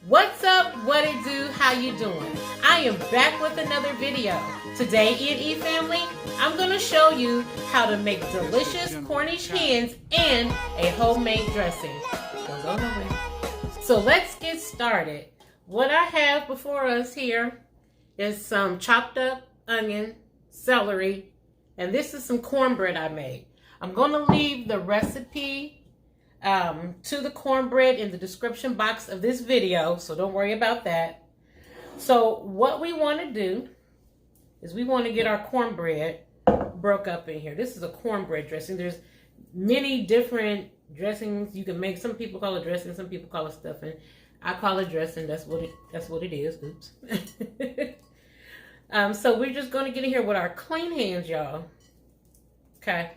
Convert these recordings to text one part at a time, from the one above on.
What's up? What it do? How you doing? I am back with another video. Today, EandE family, I'm going to show you how to make delicious Cornish hens and a homemade dressing. So let's get started. What I have before us here is some chopped up onion, celery, and this is some cornbread I made. I'm going to leave the recipe to the cornbread in the description box of this video, so don't worry about that. So what we want to do is we want to get our cornbread broke up in here. This is a cornbread dressing. There's many different dressings you can make. Some people call it dressing, some people call it stuffing. I call it dressing. That's what it is. Oops. So we're just going to get in here with our clean hands, y'all. Okay.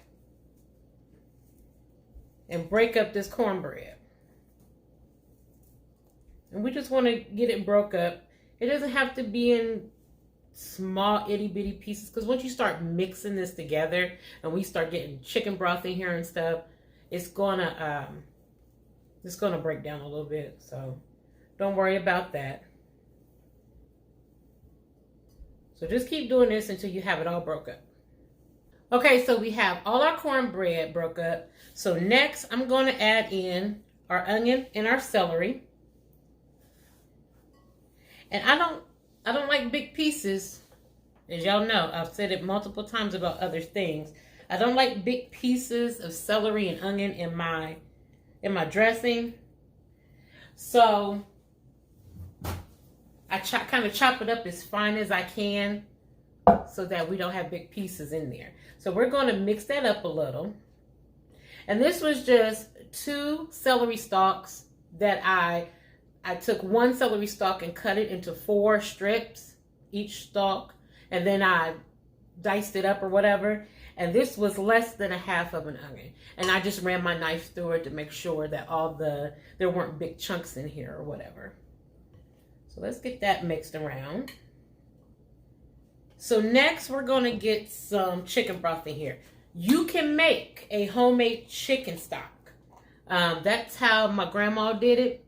And break up this cornbread. And we just want to get it broke up. It doesn't have to be in small itty bitty pieces, because once you start mixing this together and we start getting chicken broth in here and stuff, it's gonna break down a little bit. So don't worry about that. So just keep doing this until you have it all broke up. Okay, so we have all our cornbread broke up. So next, I'm going to add in our onion and our celery. And I don't like big pieces, as y'all know. I've said it multiple times about other things. I don't like big pieces of celery and onion in my dressing. So I kind of chop it up as fine as I can, so that we don't have big pieces in there. So we're going to mix that up a little. And this was just 2 celery stalks that I took 1 celery stalk and cut it into 4 strips, each stalk, and then I diced it up or whatever. And this was less than a half of an onion. And I just ran my knife through it to make sure that there weren't big chunks in here or whatever. So let's get that mixed around. So next, we're going to get some chicken broth in here. You can make a homemade chicken stock. That's how my grandma did it.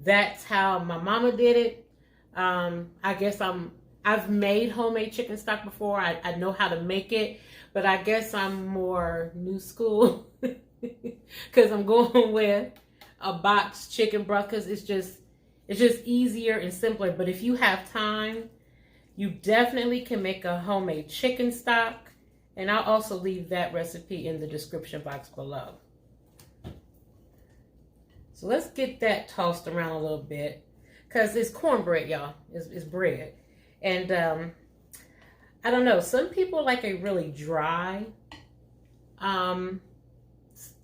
That's how my mama did it. I guess I've made homemade chicken stock before. I know how to make it, but I guess I'm more new school because I'm going with a boxed chicken broth because it's just easier and simpler. But if you have time, you definitely can make a homemade chicken stock, and I'll also leave that recipe in the description box below. So let's get that tossed around a little bit, because it's cornbread, y'all. It's bread. And I don't know, some people like a really dry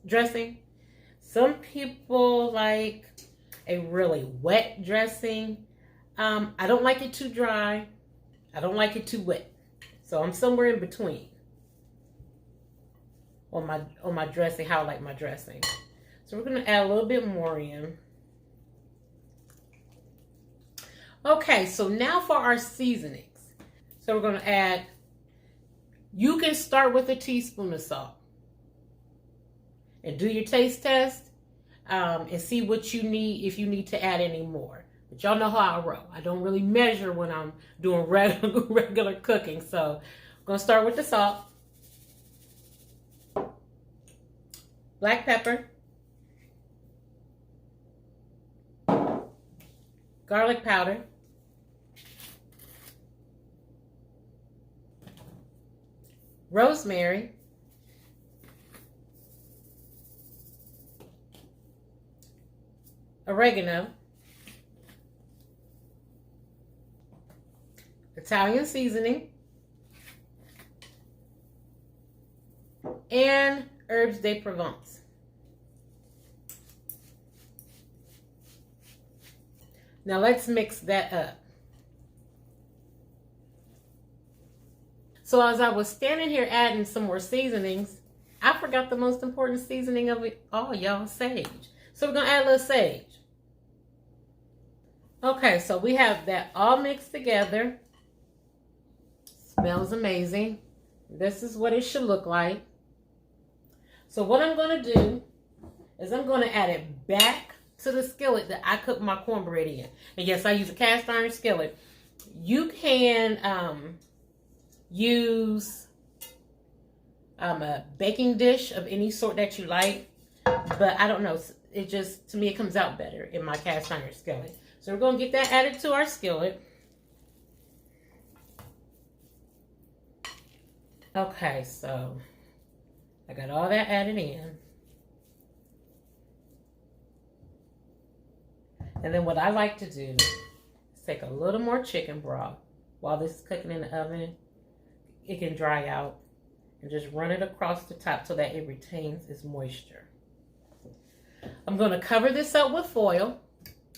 dressing. Some people like a really wet dressing. I don't like it too dry. I don't like it too wet. So I'm somewhere in between on my dressing, how I like my dressing. So we're going to add a little bit more in. Okay, so now for our seasonings. So we're going to add, you can start with a teaspoon of salt and do your taste test and see what you need, if you need to add any more. But y'all know how I roll. I don't really measure when I'm doing regular cooking. So I'm going to start with the salt, black pepper, garlic powder, rosemary, oregano, Italian seasoning, and herbs de Provence. Now let's mix that up. So as I was standing here adding some more seasonings, I forgot the most important seasoning of it all, y'all, sage. So we're going to add a little sage. Okay, so we have that all mixed together. Smells amazing. This is what it should look like. So what I'm going to do is I'm going to add it back to the skillet that I cook my cornbread in. And yes, I use a cast iron skillet. You can use a baking dish of any sort that you like, but I don't know. It just, to me, it comes out better in my cast iron skillet. So we're going to get that added to our skillet. Okay, so I got all that added in. And then what I like to do is take a little more chicken broth while this is cooking in the oven. It can dry out, and just run it across the top so that it retains its moisture. I'm going to cover this up with foil,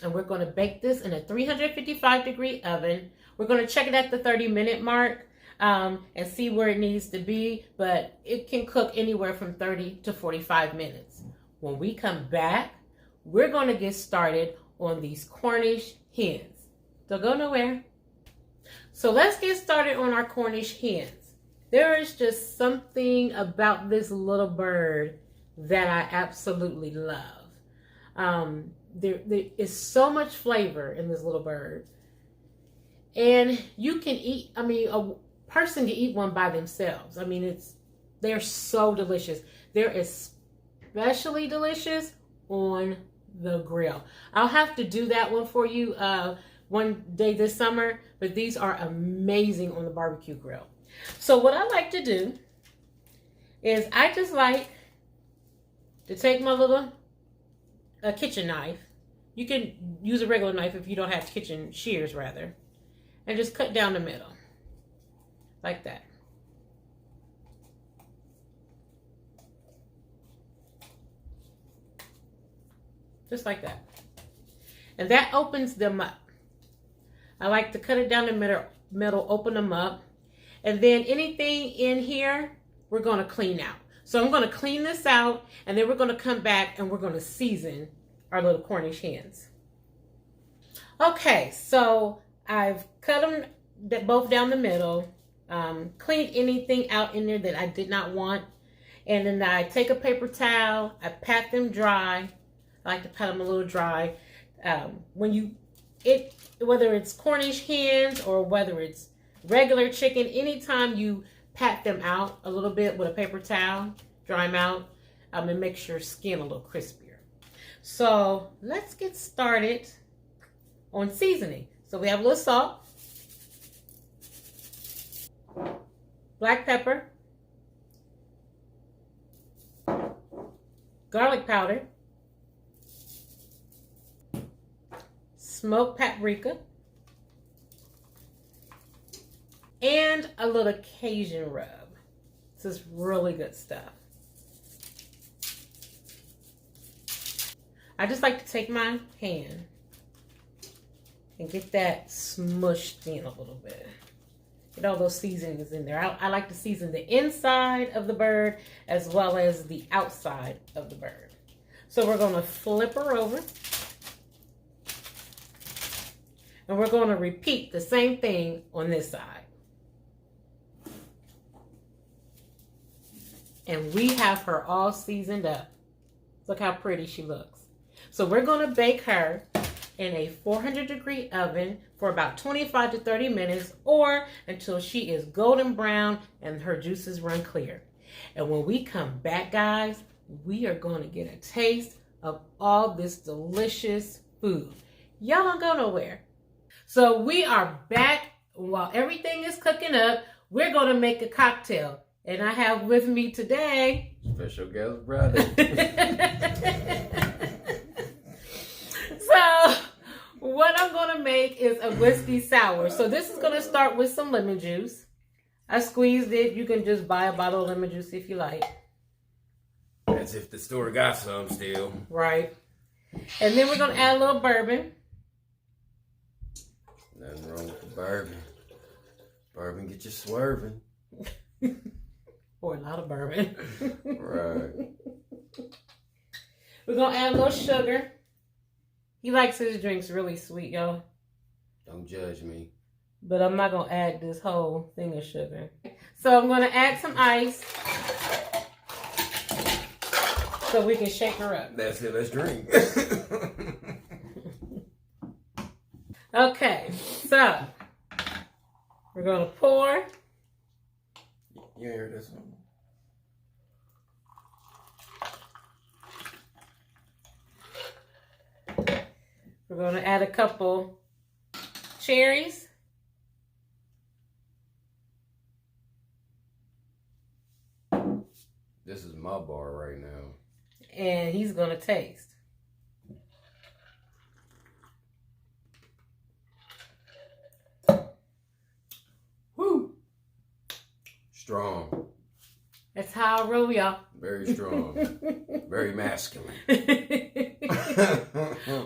and we're going to bake this in a 355-degree oven. We're going to check it at the 30-minute mark and see where it needs to be, but it can cook anywhere from 30 to 45 minutes. When we come back, we're going to get started on these Cornish hens. Don't go nowhere. So let's get started on our Cornish hens. There is just something about this little bird that I absolutely love. There is so much flavor in this little bird. And you can eat, I mean, a person can eat one by themselves. I mean, they're so delicious. They're especially delicious on the grill. I'll have to do that one for you one day this summer, but these are amazing on the barbecue grill. So what I like to do is I just like to take my little kitchen knife. You can use a regular knife if you don't have kitchen shears, rather, and just cut down the middle like that. Just like that. And that opens them up. I like to cut it down the middle, open them up. And then anything in here, we're going to clean out. So I'm going to clean this out, and then we're going to come back and we're going to season our little Cornish hens. Okay, so I've cut them both down the middle, cleaned anything out in there that I did not want. And then I take a paper towel, I pat them dry. I like to pat them a little dry. Whether it's Cornish hens or whether it's regular chicken, anytime you pat them out a little bit with a paper towel, dry them out, and makes your skin a little crispier. So let's get started on seasoning. So we have a little salt, black pepper, garlic powder, smoked paprika, and a little Cajun rub. This is really good stuff. I just like to take my hand and get that smushed in a little bit. Get all those seasonings in there. I like to season the inside of the bird as well as the outside of the bird. So we're going to flip her over. And we're going to repeat the same thing on this side. And we have her all seasoned up. Look how pretty she looks. So we're going to bake her in a 400-degree oven for about 25 to 30 minutes, or until she is golden brown and her juices run clear. And when we come back, guys, we are going to get a taste of all this delicious food. Y'all don't go nowhere. So we are back. While everything is cooking up, we're going to make a cocktail. And I have with me today... Special guest brother. So what I'm going to make is a whiskey sour. So this is going to start with some lemon juice. I squeezed it. You can just buy a bottle of lemon juice if you like. As if the store got some still. Right. And then we're going to add a little bourbon. Nothing wrong with the bourbon. Bourbon get you swerving. Or a lot of bourbon. Right. We're going to add a little sugar. He likes his drinks really sweet, y'all. Don't judge me. But I'm not going to add this whole thing of sugar. So I'm going to add some ice. So we can shake her up. That's it. Let's drink. Okay, so we're gonna pour. You hear this one? We're gonna add a couple cherries. This is my bar right now. And he's gonna taste. Woo! Strong. That's how I roll, y'all. Very strong. Very masculine.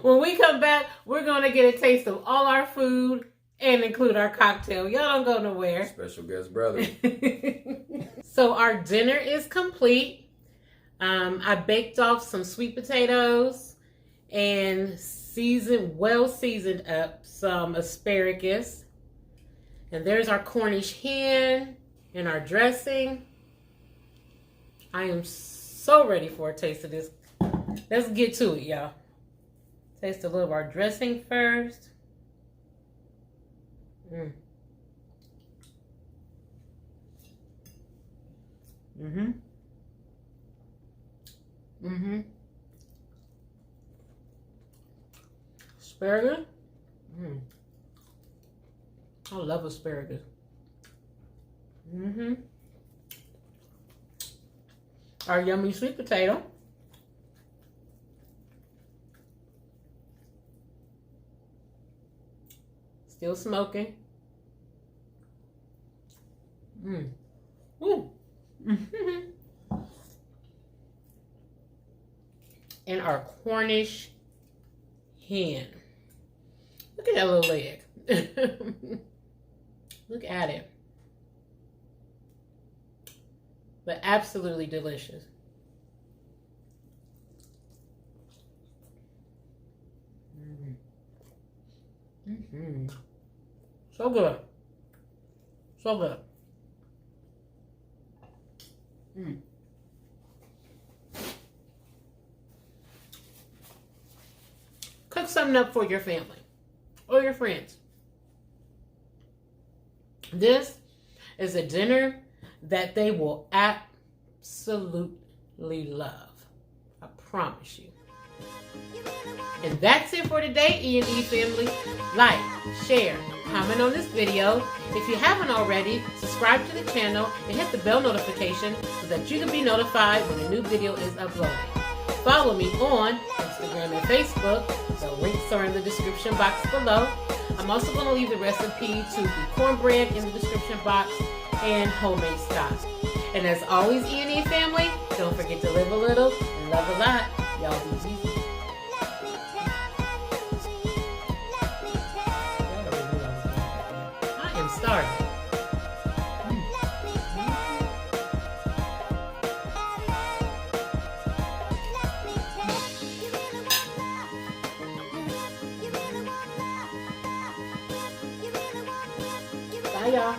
When we come back, we're gonna get a taste of all our food and include our cocktail. Y'all don't go nowhere. Special guest brother. So our dinner is complete. I baked off some sweet potatoes and well seasoned up some asparagus. And there's our Cornish hen and our dressing. I am so ready for a taste of this. Let's get to it, y'all. Taste a little of our dressing first. Asparagus. I love asparagus. Our yummy sweet potato. Still smoking. And our Cornish hen. Look at that little leg. Look at it. But absolutely delicious. So good. So good. Cook something up for your family or your friends. This is a dinner that they will absolutely love. I promise you. And that's it for today, EandE family. Like, share, comment on this video. If you haven't already, subscribe to the channel and hit the bell notification so that you can be notified when a new video is uploaded. Follow me on Instagram and Facebook. The links are in the description box below. I'm also going to leave the recipe to the cornbread in the description box and homemade stock. And as always, EandE family, don't forget to live a little and love a lot. Y'all be easy. I am starving. Bye, y'all.